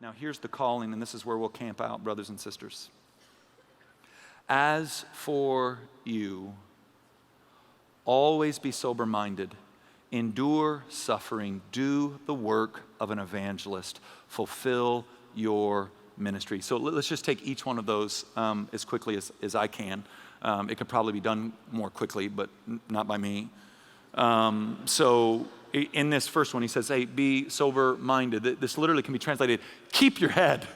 Now here's the calling, and this is where we'll camp out, brothers and sisters. As for you, always be sober-minded, endure suffering, do the work of an evangelist, fulfill your ministry. So let's just take each one of those as quickly as I can. It could probably be done more quickly, but not by me. So in this first one, he says, hey, be sober-minded. This literally can be translated, keep your head.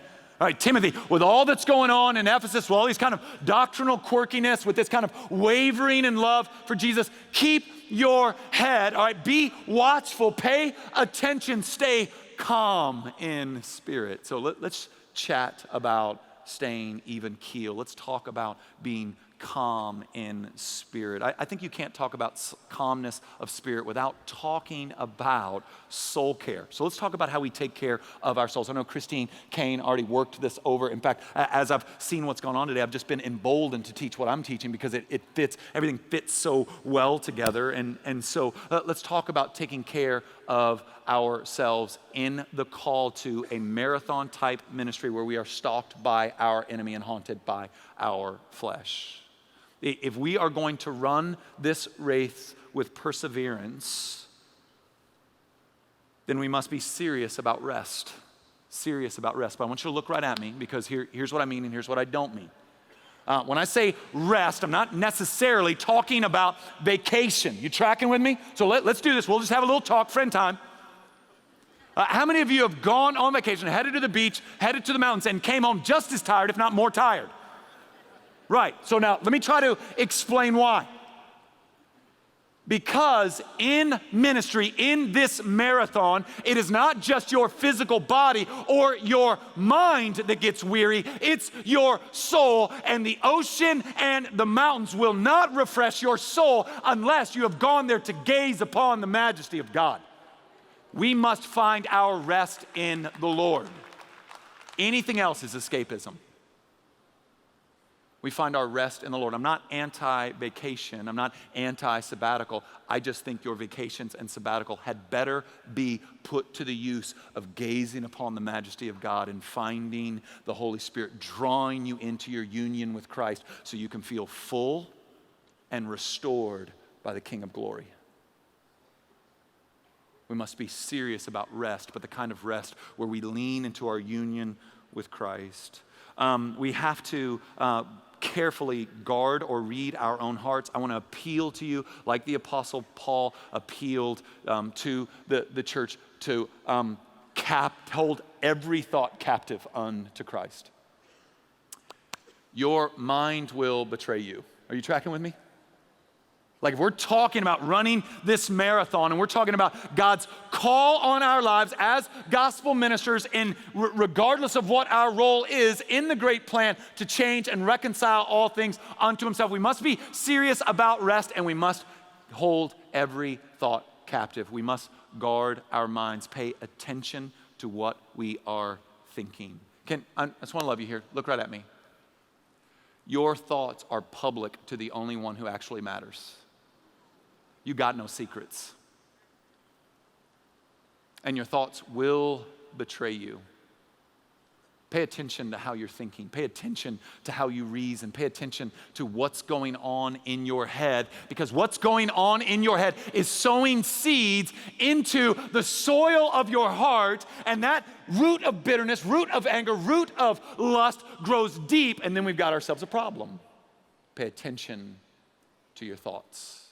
All right, Timothy, with all that's going on in Ephesus, with all these kind of doctrinal quirkiness, with this kind of wavering in love for Jesus, keep your head. All right, be watchful, pay attention, stay calm in spirit. So let's chat about staying even keel. Let's talk about being calm in spirit. I think you can't talk about calmness of spirit without talking about soul care. So let's talk about how we take care of our souls. I know Christine Kane already worked this over. In fact, as I've seen what's going on today, I've just been emboldened to teach what I'm teaching because it fits, everything fits so well together. And so let's talk about taking care of ourselves in the call to a marathon type ministry where we are stalked by our enemy and haunted by our flesh. If we are going to run this race with perseverance, then we must be serious about rest. Serious about rest. But I want you to look right at me because here's what I mean and here's what I don't mean. When I say rest, I'm not necessarily talking about vacation. You tracking with me? So let's do this. We'll just have a little talk, friend time. How many of you have gone on vacation, headed to the beach, headed to the mountains, and came home just as tired, if not more tired? Right, so now let me try to explain why. Because in ministry, in this marathon, it is not just your physical body or your mind that gets weary, it's your soul. And the ocean and the mountains will not refresh your soul unless you have gone there to gaze upon the majesty of God. We must find our rest in the Lord. Anything else is escapism. We find our rest in the Lord. I'm not anti-vacation. I'm not anti-sabbatical. I just think your vacations and sabbatical had better be put to the use of gazing upon the majesty of God and finding the Holy Spirit drawing you into your union with Christ so you can feel full and restored by the King of Glory. We must be serious about rest, but the kind of rest where we lean into our union with Christ. We have to carefully guard or read our own hearts. I want to appeal to you like the Apostle Paul appealed to the church to hold every thought captive unto Christ. Your mind will betray you. Are you tracking with me? Like if we're talking about running this marathon and we're talking about God's call on our lives as gospel ministers and regardless of what our role is in the great plan to change and reconcile all things unto himself, we must be serious about rest and we must hold every thought captive. We must guard our minds, pay attention to what we are thinking. I just want to love you here. Look right at me. Your thoughts are public to the only one who actually matters. You got no secrets. And your thoughts will betray you. Pay attention to how you're thinking. Pay attention to how you reason. Pay attention to what's going on in your head, because what's going on in your head is sowing seeds into the soil of your heart, and that root of bitterness, root of anger, root of lust grows deep, and then we've got ourselves a problem. Pay attention to your thoughts.